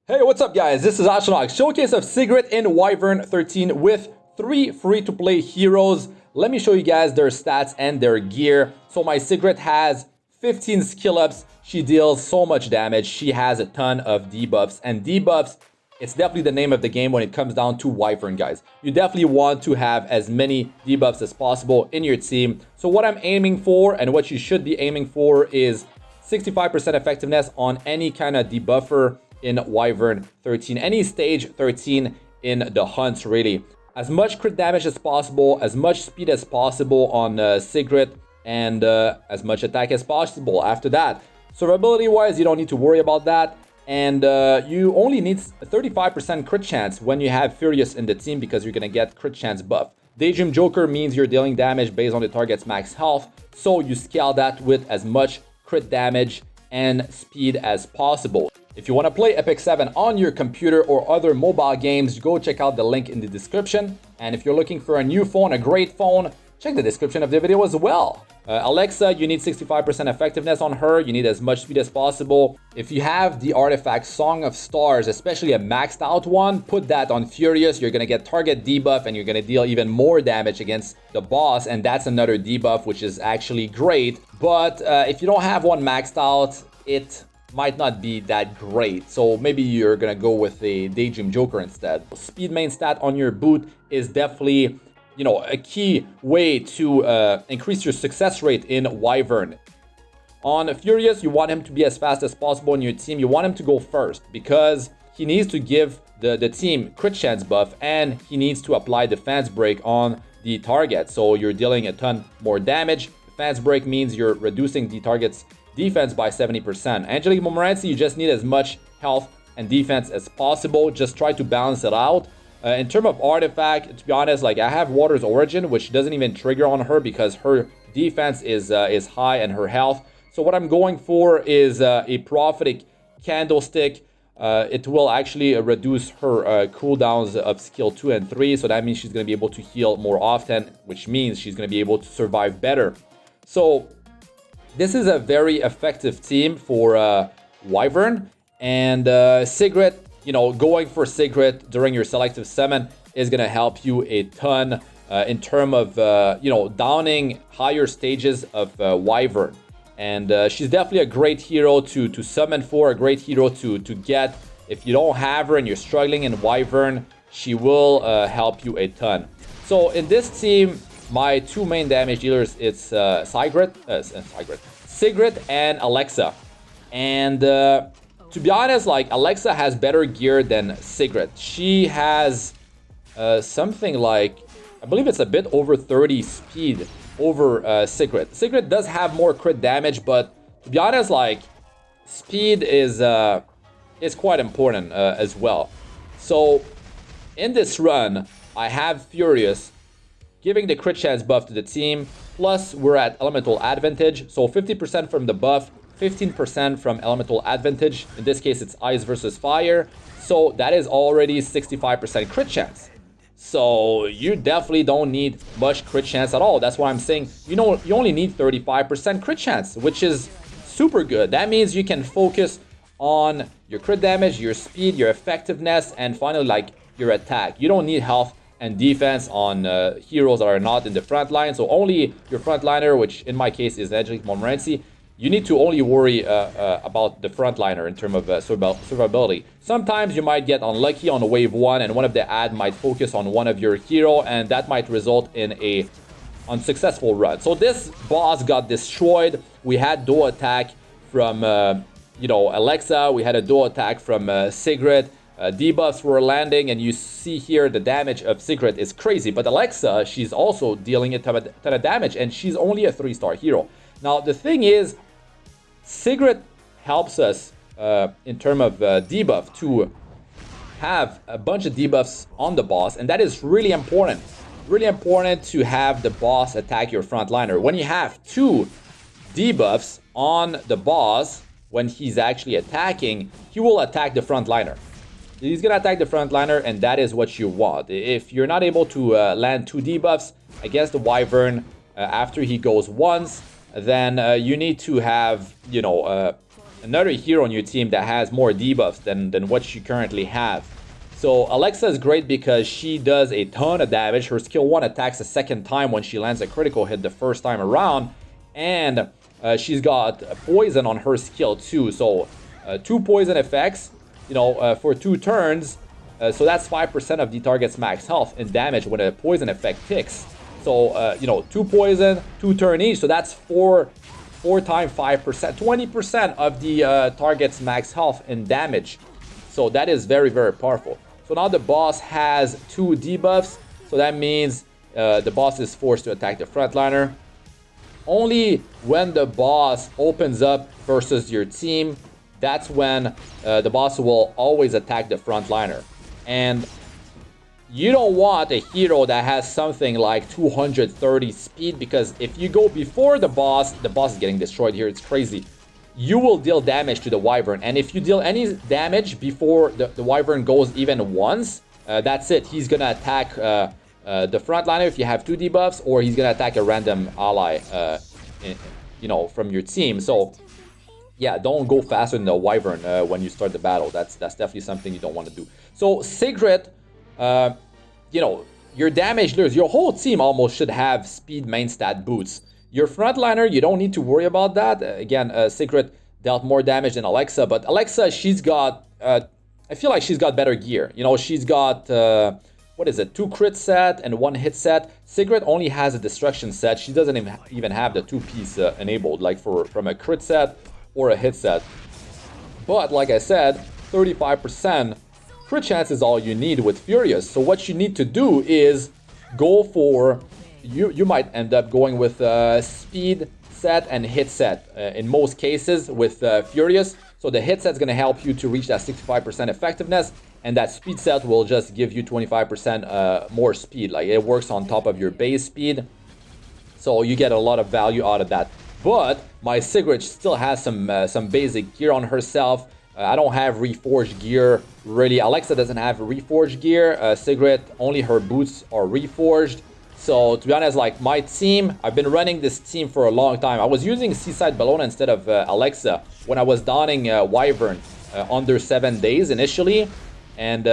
Hey, what's up guys? This is Astranox, showcase of Sigret in Wyvern 13 with 3 free-to-play heroes. Let me show you guys their stats and their gear. So my Sigret has 15 skill ups. She deals so much damage. She has a ton of debuffs. And debuffs, it's definitely the name of the game when it comes down to Wyvern, guys. You definitely want to have as many debuffs as possible in your team. So what I'm aiming for and what you should be aiming for is 65% effectiveness on any kind of debuffer in Wyvern 13, any stage 13 in the hunts, really. As much crit damage as possible, as much speed as possible on Sigret, and as much attack as possible after that. Survivability wise, you don't need to worry about that. And you only need a 35% crit chance when you have Furious in the team because you're gonna get crit chance buff. Daydream Joker means you're dealing damage based on the target's max health, so you scale that with as much crit damage and speed as possible. If you want to play Epic 7 on your computer or other mobile games, go check out the link in the description. And if you're looking for a new phone, a great phone, check the description of the video as well. Alexa, you need 65% effectiveness on her. You need as much speed as possible. If you have the artifact Song of Stars, especially a maxed out one, put that on Furious. You're going to get target debuff and you're going to deal even more damage against the boss. And that's another debuff, which is actually great. But if you don't have one maxed out, it might not be that great. So maybe you're gonna go with a Daydream Joker instead. Speed main stat on your boot is definitely, you know, a key way to increase your success rate in Wyvern. On Furious, you want him to be as fast as possible in your team. You want him to go first because he needs to give the team crit chance buff and he needs to apply defense break on the target. So you're dealing a ton more damage. Defense break means you're reducing the target's defense by 70%. Angelic Montmorancy, you just need as much health and defense as possible. Just try to balance it out. In terms of artifact, to be honest, like I have Water's Origin, which doesn't even trigger on her because her defense is high and her health. So what I'm going for is a Prophetic Candlestick. It will actually reduce her cooldowns of skill 2 and 3. So that means she's going to be able to heal more often, which means she's going to be able to survive better. So this is a very effective team for Wyvern, and Sigret, you know, going for Sigret during your selective summon is going to help you a ton in terms of, you know, downing higher stages of Wyvern. And she's definitely a great hero to summon for, a great hero to get. If you don't have her and you're struggling in Wyvern, she will help you a ton. So in this team, my two main damage dealers, it's Sigret and Alexa. And to be honest, like Alexa has better gear than Sigret. She has something like, I believe it's a bit over 30 speed over Sigret. Sigret does have more crit damage, but to be honest, like speed is quite important as well. So in this run, I have Furious giving the crit chance buff to the team, plus we're at elemental advantage, so 50% from the buff, 15% from elemental advantage. In this case, it's ice versus fire, so that is already 65% crit chance. So you definitely don't need much crit chance at all. That's why I'm saying, you know, you only need 35% crit chance, which is super good. That means you can focus on your crit damage, your speed, your effectiveness, and finally, like, your attack. You don't need health and defense on heroes that are not in the front line. So only your front liner, which in my case is Angelic Montmorancy, you need to only worry about the front liner in terms of survivability. Sometimes you might get unlucky on wave 1 and one of the ad might focus on one of your hero and that might result in a unsuccessful run. So this boss got destroyed. We had duo attack from you know, Alexa. We had a duo attack from Sigret. Debuffs were landing, and you see here the damage of Sigret is crazy. But Alexa, she's also dealing a ton of damage, and she's only a 3-star hero. Now, the thing is, Sigret helps us in terms of debuff to have a bunch of debuffs on the boss, and that is really important. Really important to have the boss attack your frontliner. When you have 2 debuffs on the boss, when he's actually attacking, he will attack the frontliner. He's going to attack the frontliner, and that is what you want. If you're not able to land 2 debuffs against the Wyvern after he goes once, then you need to have, you know, another hero on your team that has more debuffs than what you currently have. So Alexa is great because she does a ton of damage. Her skill 1 attacks a second time when she lands a critical hit the first time around. And she's got poison on her skill 2. So 2 poison effects, for 2 turns. So that's 5% of the target's max health and damage when a poison effect ticks. So, 2 poison, 2 turn each. So that's 4 times 5%, 20% of the target's max health and damage. So that is very, very powerful. So now the boss has 2 debuffs. So that means the boss is forced to attack the frontliner. Only when the boss opens up versus your team, that's when the boss will always attack the frontliner. And you don't want a hero that has something like 230 speed, because if you go before the boss is getting destroyed here, it's crazy. You will deal damage to the Wyvern, and if you deal any damage before the Wyvern goes even once, that's it. He's gonna attack the frontliner if you have 2 debuffs, or he's gonna attack a random ally, from your team. So yeah, don't go faster than the Wyvern when you start the battle. That's definitely something you don't want to do. So Sigret, your damage dealers, your whole team almost should have speed main stat boots. Your frontliner, you don't need to worry about that. Again, Sigret dealt more damage than Alexa, but Alexa, she's got, I feel like she's got better gear. She's got, 2 crit set and 1 hit set. Sigret only has a destruction set. She doesn't even have the 2-piece enabled, like from a crit set or a hit set. But like I said, 35% crit chance is all you need with Furious. So what you need to do is go for, you might end up going with speed set and hit set in most cases with Furious. So the hit set is going to help you to reach that 65% effectiveness, and that speed set will just give you 25% more speed. Like, it works on top of your base speed, so you get a lot of value out of that. But my Sigret still has some basic gear on herself. I don't have reforged gear, really. Alexa doesn't have reforged gear. Sigret, only her boots are reforged. So, to be honest, like, my team, I've been running this team for a long time. I was using Seaside Bellona instead of Alexa when I was donning Wyvern under 7 days initially. And,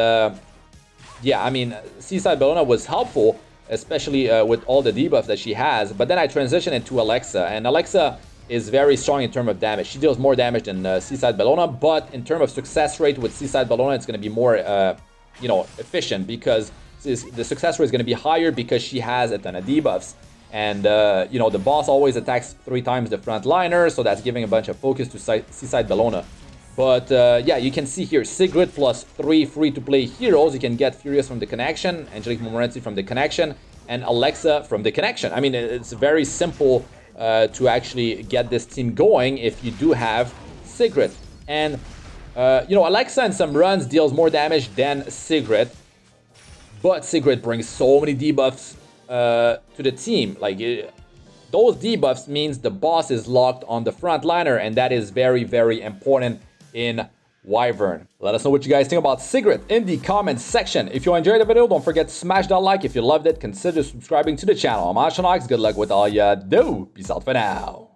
yeah, I mean, Seaside Bellona was helpful, especially with all the debuffs that she has. But then I transitioned into Alexa, and Alexa is very strong in terms of damage. She deals more damage than Seaside Bellona, but in terms of success rate with Seaside Bellona, it's going to be more, efficient, because the success rate is going to be higher because she has a ton of debuffs. And, the boss always attacks 3 times the front liner, so that's giving a bunch of focus to Seaside Bellona. But, yeah, you can see here, Sigrid plus 3 free-to-play heroes. You can get Furious from the connection, Angelic Montmorancy from the connection, and Alexa from the connection. I mean, it's very simple to actually get this team going if you do have Sigrid. And, Alexa in some runs deals more damage than Sigrid, but Sigrid brings so many debuffs to the team. Like, those debuffs means the boss is locked on the front liner, and that is very, very important in Wyvern. Let us know what you guys think about Sigrid in the comments section. If you enjoyed the video, don't forget to smash that like. If you loved it, consider subscribing to the channel. I'm Astranox. Good luck with all you do. Peace out for now.